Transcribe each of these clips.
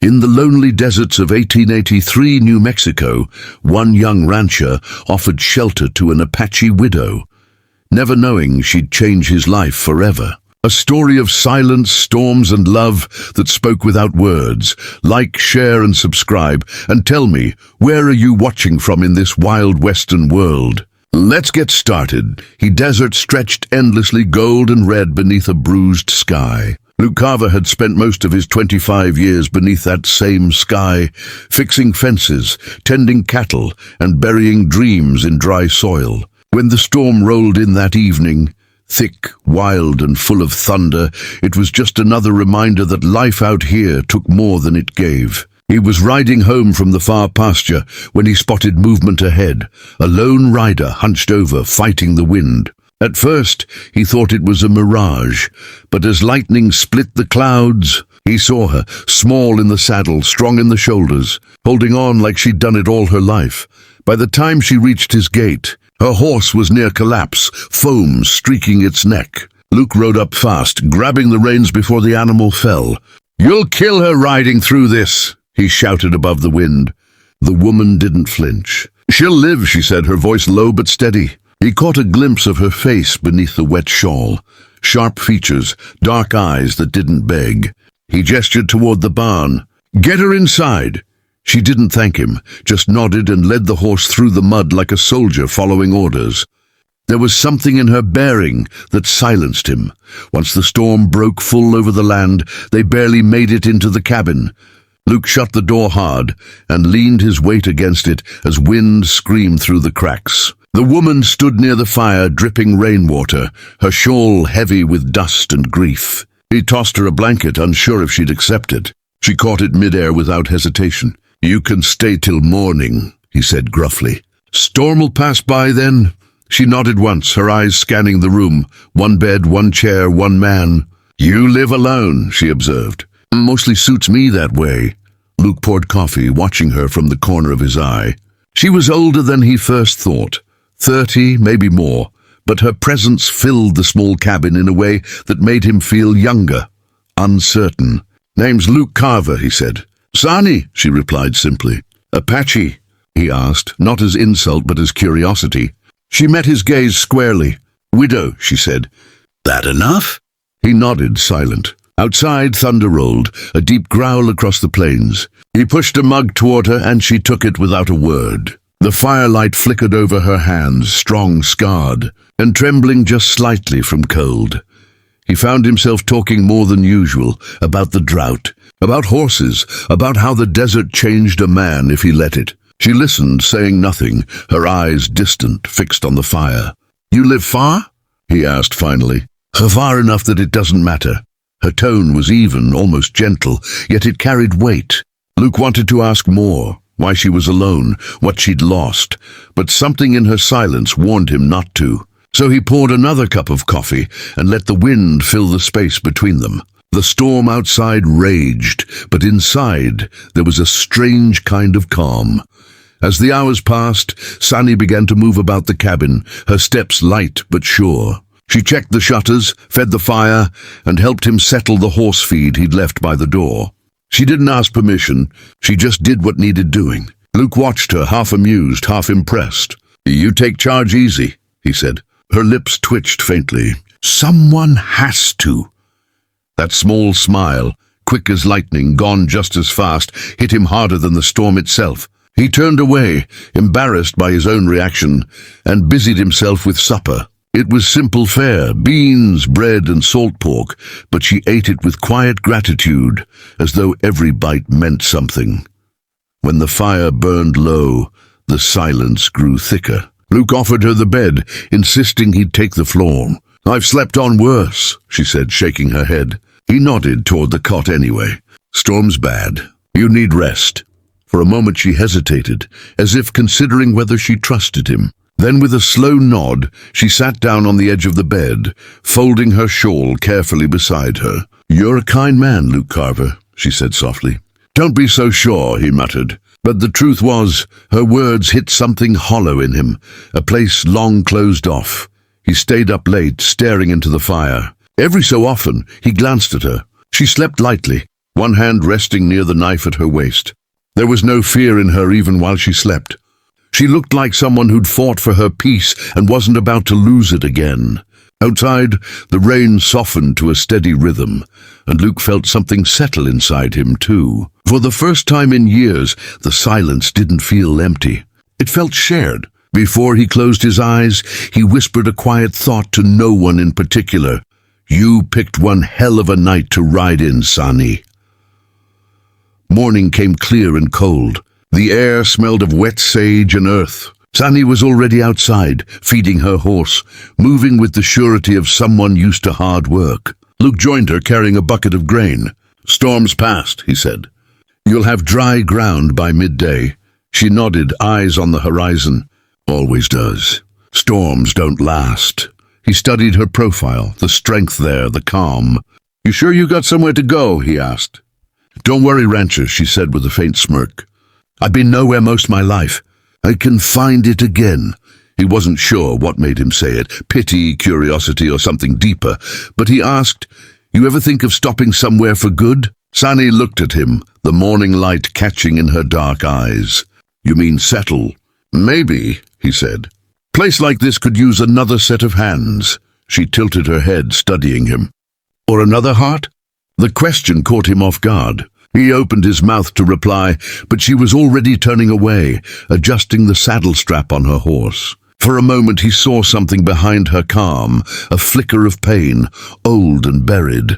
In the lonely deserts of 1883 New Mexico, one young rancher offered shelter to an Apache widow, never knowing she'd change his life forever. A story of silence, storms, and love that spoke without words. Like, share, and subscribe, and tell me, where are you watching from in this wild western world? Let's get started. The desert stretched endlessly gold and red beneath a bruised sky. Luke Carver had spent most of his 25 years beneath that same sky, fixing fences, tending cattle, and burying dreams in dry soil. When the storm rolled in that evening, thick, wild, and full of thunder, it was just another reminder that life out here took more than it gave. He was riding home from the far pasture when he spotted movement ahead, a lone rider hunched over, fighting the wind. At first, he thought it was a mirage, but as lightning split the clouds, he saw her, small in the saddle, strong in the shoulders, holding on like she'd done it all her life. By the time she reached his gate, her horse was near collapse, foam streaking its neck. Luke rode up fast, grabbing the reins before the animal fell. "You'll kill her riding through this," he shouted above the wind. The woman didn't flinch. "She'll live," she said, her voice low but steady. He caught a glimpse of her face beneath the wet shawl. Sharp features, dark eyes that didn't beg. He gestured toward the barn. "Get her inside." She didn't thank him, just nodded and led the horse through the mud like a soldier following orders. There was something in her bearing that silenced him. Once the storm broke full over the land, they barely made it into the cabin. Luke shut the door hard and leaned his weight against it as wind screamed through the cracks. The woman stood near the fire, dripping rainwater, her shawl heavy with dust and grief. He tossed her a blanket, unsure if she'd accept it. She caught it midair without hesitation. "You can stay till morning," he said gruffly. "Storm'll pass by then?" She nodded once, her eyes scanning the room. One bed, one chair, one man. "You live alone," she observed. "Mostly suits me that way." Luke poured coffee, watching her from the corner of his eye. She was older than he first thought. 30, maybe more, but her presence filled the small cabin in a way that made him feel younger, uncertain. "Name's Luke Carver," he said. "Sani," she replied simply. "Apache?" he asked, not as insult but as curiosity. She met his gaze squarely. "Widow," she said. "That enough?" He nodded, silent. Outside, thunder rolled, a deep growl across the plains. He pushed a mug toward her and she took it without a word. The firelight flickered over her hands, strong, scarred, and trembling just slightly from cold. He found himself talking more than usual, about the drought, about horses, about how the desert changed a man if he let it. She listened, saying nothing, her eyes distant, fixed on the fire. "You live far?" he asked finally. "Far enough that it doesn't matter." Her tone was even, almost gentle, yet it carried weight. Luke wanted to ask more. Why she was alone, what she'd lost, but something in her silence warned him not to. So he poured another cup of coffee and let the wind fill the space between them. The storm outside raged, but inside there was a strange kind of calm. As the hours passed, Sani began to move about the cabin, her steps light but sure. She checked the shutters, fed the fire, and helped him settle the horse feed he'd left by the door. She didn't ask permission, she just did what needed doing. Luke watched her, half amused, half impressed. "You take charge easy," he said. Her lips twitched faintly. "Someone has to." That small smile, quick as lightning, gone just as fast, hit him harder than the storm itself. He turned away, embarrassed by his own reaction, and busied himself with supper. It was simple fare, beans, bread, and salt pork, but she ate it with quiet gratitude, as though every bite meant something. When the fire burned low, the silence grew thicker. Luke offered her the bed, insisting he'd take the floor. "I've slept on worse," she said, shaking her head. He nodded toward the cot anyway. "Storm's bad. You need rest." For a moment she hesitated, as if considering whether she trusted him. Then with a slow nod, she sat down on the edge of the bed, folding her shawl carefully beside her. "You're a kind man, Luke Carver," she said softly. "Don't be so sure," he muttered. But the truth was, her words hit something hollow in him, a place long closed off. He stayed up late, staring into the fire. Every so often, he glanced at her. She slept lightly, one hand resting near the knife at her waist. There was no fear in her even while she slept. She looked like someone who'd fought for her peace and wasn't about to lose it again. Outside, the rain softened to a steady rhythm, and Luke felt something settle inside him too. For the first time in years, the silence didn't feel empty. It felt shared. Before he closed his eyes, he whispered a quiet thought to no one in particular. "You picked one hell of a night to ride in, Sonny." Morning came clear and cold. The air smelled of wet sage and earth. Sonny was already outside, feeding her horse, moving with the surety of someone used to hard work. Luke joined her, carrying a bucket of grain. "Storm's past," he said. "You'll have dry ground by midday." She nodded, eyes on the horizon. "Always does. Storms don't last." He studied her profile, the strength there, the calm. "You sure you got somewhere to go?" he asked. "Don't worry, Rancher," she said with a faint smirk. "I've been nowhere most my life. I can find it again." He wasn't sure what made him say it, pity, curiosity, or something deeper, but he asked, "You ever think of stopping somewhere for good?" Sani looked at him, the morning light catching in her dark eyes. "You mean settle?" "Maybe," he said. "Place like this could use another set of hands." She tilted her head, studying him. "Or another heart?" The question caught him off guard. He opened his mouth to reply, but she was already turning away, adjusting the saddle strap on her horse. For a moment he saw something behind her calm, a flicker of pain, old and buried.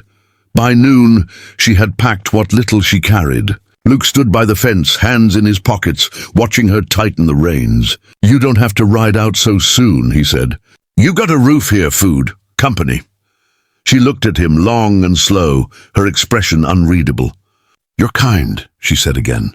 By noon, she had packed what little she carried. Luke stood by the fence, hands in his pockets, watching her tighten the reins. "You don't have to ride out so soon," he said. "You got a roof here, food, company." She looked at him, long and slow, her expression unreadable. "You're kind," she said again.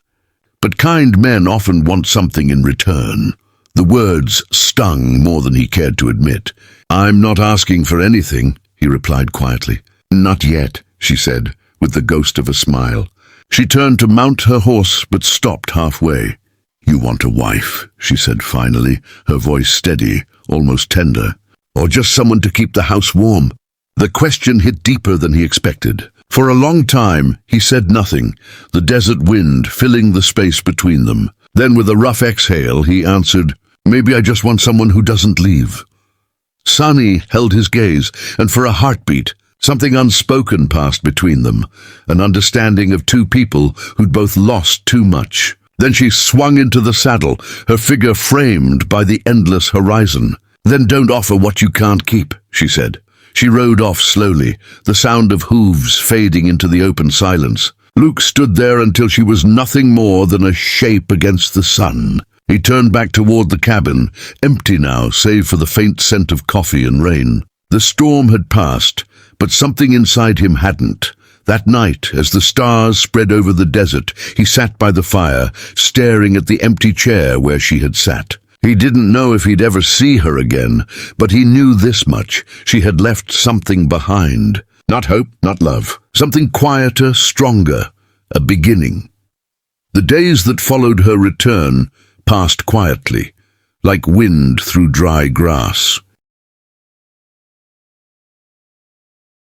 But kind men often want something in return. The words stung more than he cared to admit. "I'm not asking for anything," he replied quietly. "Not yet," she said, with the ghost of a smile. She turned to mount her horse, but stopped halfway. "You want a wife," she said finally, her voice steady, almost tender. "Or just someone to keep the house warm?" The question hit deeper than he expected. For a long time, he said nothing, the desert wind filling the space between them. Then with a rough exhale, he answered, "Maybe I just want someone who doesn't leave." Sani held his gaze, and for a heartbeat, something unspoken passed between them, an understanding of two people who'd both lost too much. Then she swung into the saddle, her figure framed by the endless horizon. "Then don't offer what you can't keep," she said. She rode off slowly, the sound of hooves fading into the open silence. Luke stood there until she was nothing more than a shape against the sun. He turned back toward the cabin, empty now save for the faint scent of coffee and rain. The storm had passed, but something inside him hadn't. That night, as the stars spread over the desert, he sat by the fire, staring at the empty chair where she had sat. He didn't know if he'd ever see her again, but he knew this much: she had left something behind. Not hope, not love. Something quieter, stronger. A beginning. The days that followed her return passed quietly, like wind through dry grass.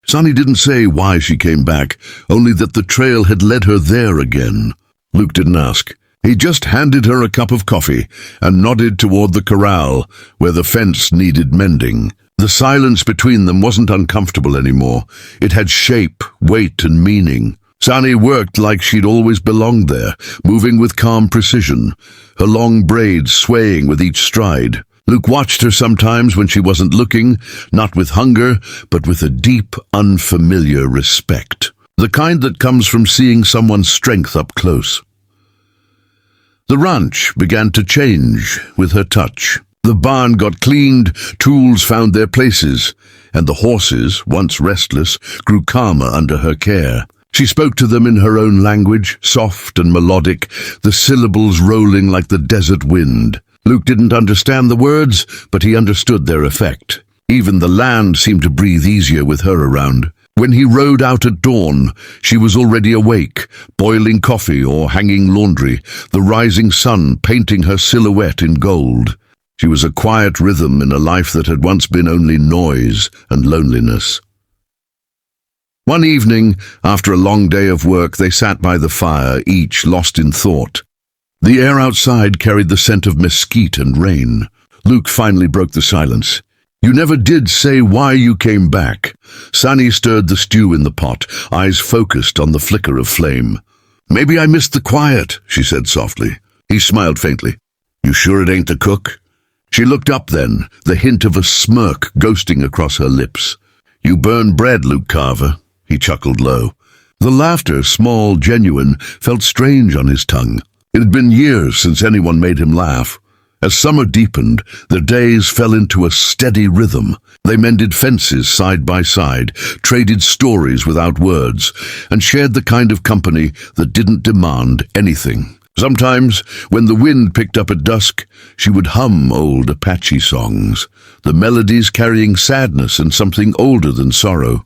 Sonny didn't say why she came back, only that the trail had led her there again. Luke didn't ask. He just handed her a cup of coffee and nodded toward the corral, where the fence needed mending. The silence between them wasn't uncomfortable anymore. It had shape, weight, and meaning. Sani worked like she'd always belonged there, moving with calm precision, her long braids swaying with each stride. Luke watched her sometimes when she wasn't looking, not with hunger, but with a deep, unfamiliar respect. The kind that comes from seeing someone's strength up close. The ranch began to change with her touch. The barn got cleaned, tools found their places, and the horses, once restless, grew calmer under her care. She spoke to them in her own language, soft and melodic, the syllables rolling like the desert wind. Luke didn't understand the words, but he understood their effect. Even the land seemed to breathe easier with her around. When he rode out at dawn, she was already awake, boiling coffee or hanging laundry, the rising sun painting her silhouette in gold. She was a quiet rhythm in a life that had once been only noise and loneliness. One evening, after a long day of work, they sat by the fire, each lost in thought. The air outside carried the scent of mesquite and rain. Luke finally broke the silence. "You never did say why you came back." Sunny stirred the stew in the pot, eyes focused on the flicker of flame. "Maybe I missed the quiet," she said softly. He smiled faintly. "You sure it ain't the cook?" She looked up then, the hint of a smirk ghosting across her lips. "You burn bread, Luke Carver." He chuckled low. The laughter, small, genuine, felt strange on his tongue. It had been years since anyone made him laugh. As summer deepened, their days fell into a steady rhythm. They mended fences side by side, traded stories without words, and shared the kind of company that didn't demand anything. Sometimes, when the wind picked up at dusk, she would hum old Apache songs, the melodies carrying sadness and something older than sorrow.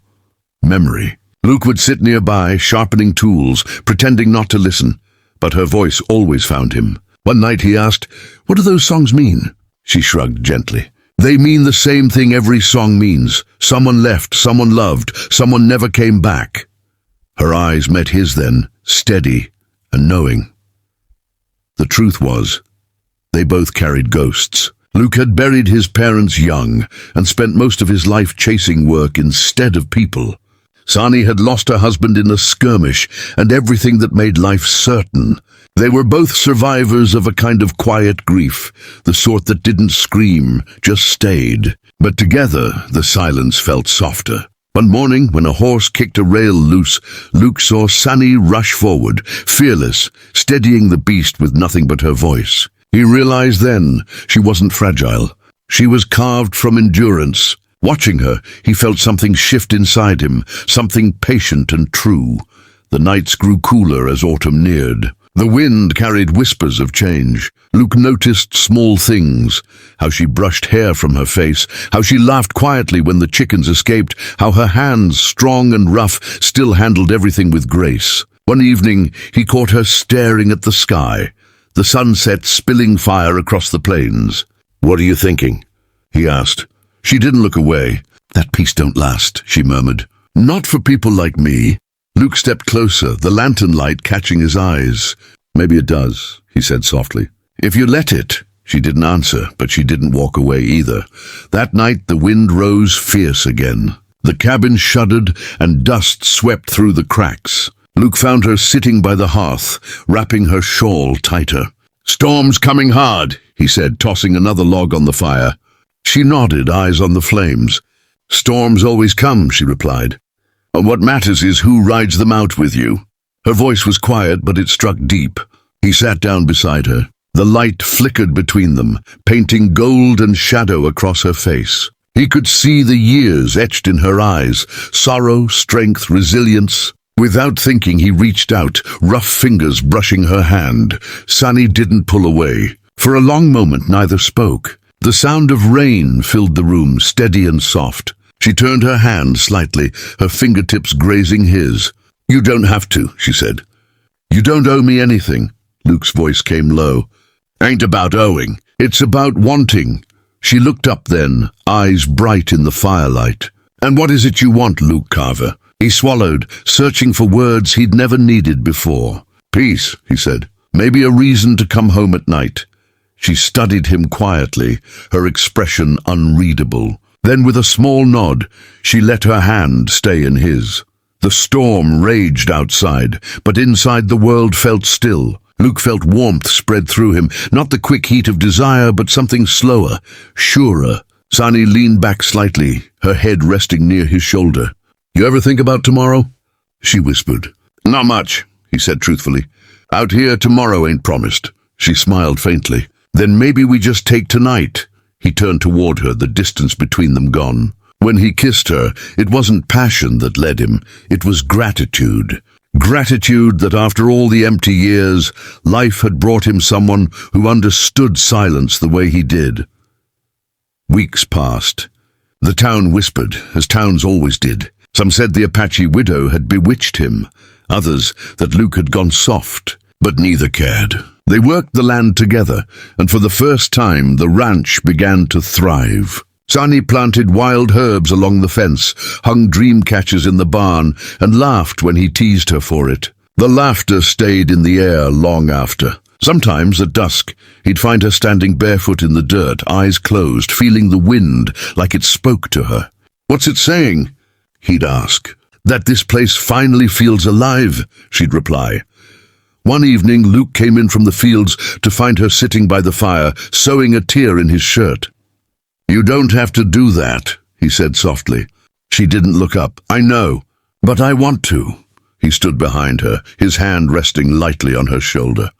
Memory. Luke would sit nearby, sharpening tools, pretending not to listen, but her voice always found him. One night he asked, "What do those songs mean?" She shrugged gently. "They mean the same thing every song means. Someone left, someone loved, someone never came back." Her eyes met his then, steady and knowing. The truth was, they both carried ghosts. Luke had buried his parents young and spent most of his life chasing work instead of people. Sani had lost her husband in a skirmish and everything that made life certain. They were both survivors of a kind of quiet grief, the sort that didn't scream, just stayed. But together, the silence felt softer. One morning, when a horse kicked a rail loose, Luke saw Sani rush forward, fearless, steadying the beast with nothing but her voice. He realized then she wasn't fragile. She was carved from endurance. Watching her, he felt something shift inside him, something patient and true. The nights grew cooler as autumn neared. The wind carried whispers of change. Luke noticed small things, how she brushed hair from her face, how she laughed quietly when the chickens escaped, how her hands, strong and rough, still handled everything with grace. One evening, he caught her staring at the sky, the sunset spilling fire across the plains. "What are you thinking?" he asked. She didn't look away. "That peace don't last," she murmured. "Not for people like me." Luke stepped closer, the lantern light catching his eyes. "Maybe it does," he said softly. "If you let it." She didn't answer, but she didn't walk away either. That night the wind rose fierce again. The cabin shuddered and dust swept through the cracks. Luke found her sitting by the hearth, wrapping her shawl tighter. "Storm's coming hard," he said, tossing another log on the fire. She nodded, eyes on the flames. "Storms always come," she replied. "What matters is who rides them out with you." Her voice was quiet, but it struck deep. He sat down beside her. The light flickered between them, painting gold and shadow across her face. He could see the years etched in her eyes, sorrow, strength, resilience. Without thinking, he reached out, rough fingers brushing her hand. Sani didn't pull away. For a long moment, neither spoke. The sound of rain filled the room, steady and soft. She turned her hand slightly, her fingertips grazing his. "You don't have to," she said. "You don't owe me anything." Luke's voice came low. "Ain't about owing. It's about wanting." She looked up then, eyes bright in the firelight. "And what is it you want, Luke Carver?" He swallowed, searching for words he'd never needed before. "Peace," he said. "Maybe a reason to come home at night." She studied him quietly, her expression unreadable. Then with a small nod, she let her hand stay in his. The storm raged outside, but inside the world felt still. Luke felt warmth spread through him, not the quick heat of desire, but something slower, surer. Sani leaned back slightly, her head resting near his shoulder. "You ever think about tomorrow?" she whispered. "Not much," he said truthfully. "Out here tomorrow ain't promised." She smiled faintly. "Then maybe we just take tonight." He turned toward her, the distance between them gone. When he kissed her, it wasn't passion that led him, it was gratitude. Gratitude that after all the empty years, life had brought him someone who understood silence the way he did. Weeks passed. The town whispered, as towns always did. Some said the Apache widow had bewitched him, others that Luke had gone soft, but neither cared. They worked the land together, and for the first time the ranch began to thrive. Sani planted wild herbs along the fence, hung dream catchers in the barn, and laughed when he teased her for it. The laughter stayed in the air long after. Sometimes, at dusk, he'd find her standing barefoot in the dirt, eyes closed, feeling the wind like it spoke to her. "What's it saying?" he'd ask. "That this place finally feels alive," she'd reply. One evening, Luke came in from the fields to find her sitting by the fire, sewing a tear in his shirt. "You don't have to do that," he said softly. She didn't look up. "I know, but I want to." He stood behind her, his hand resting lightly on her shoulder.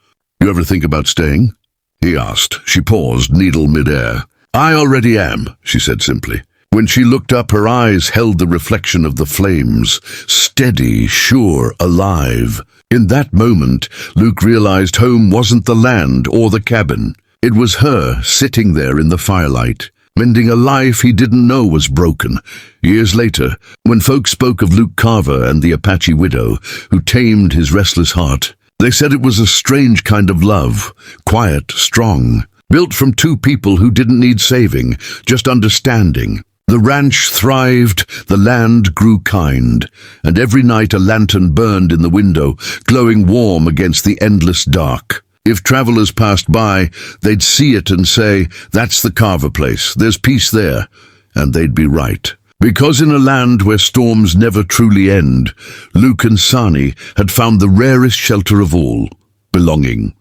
"You ever think about staying?" he asked. She paused, needle mid-air. "I already am," she said simply. When she looked up, her eyes held the reflection of the flames, steady, sure, alive. In that moment, Luke realized home wasn't the land or the cabin. It was her, sitting there in the firelight, mending a life he didn't know was broken. Years later, when folks spoke of Luke Carver and the Apache widow who tamed his restless heart, they said it was a strange kind of love, quiet, strong, built from two people who didn't need saving, just understanding. The ranch thrived, the land grew kind, and every night a lantern burned in the window, glowing warm against the endless dark. If travelers passed by, they'd see it and say, "That's the Carver place, there's peace there," and they'd be right. Because in a land where storms never truly end, Luke and Sani had found the rarest shelter of all, belonging.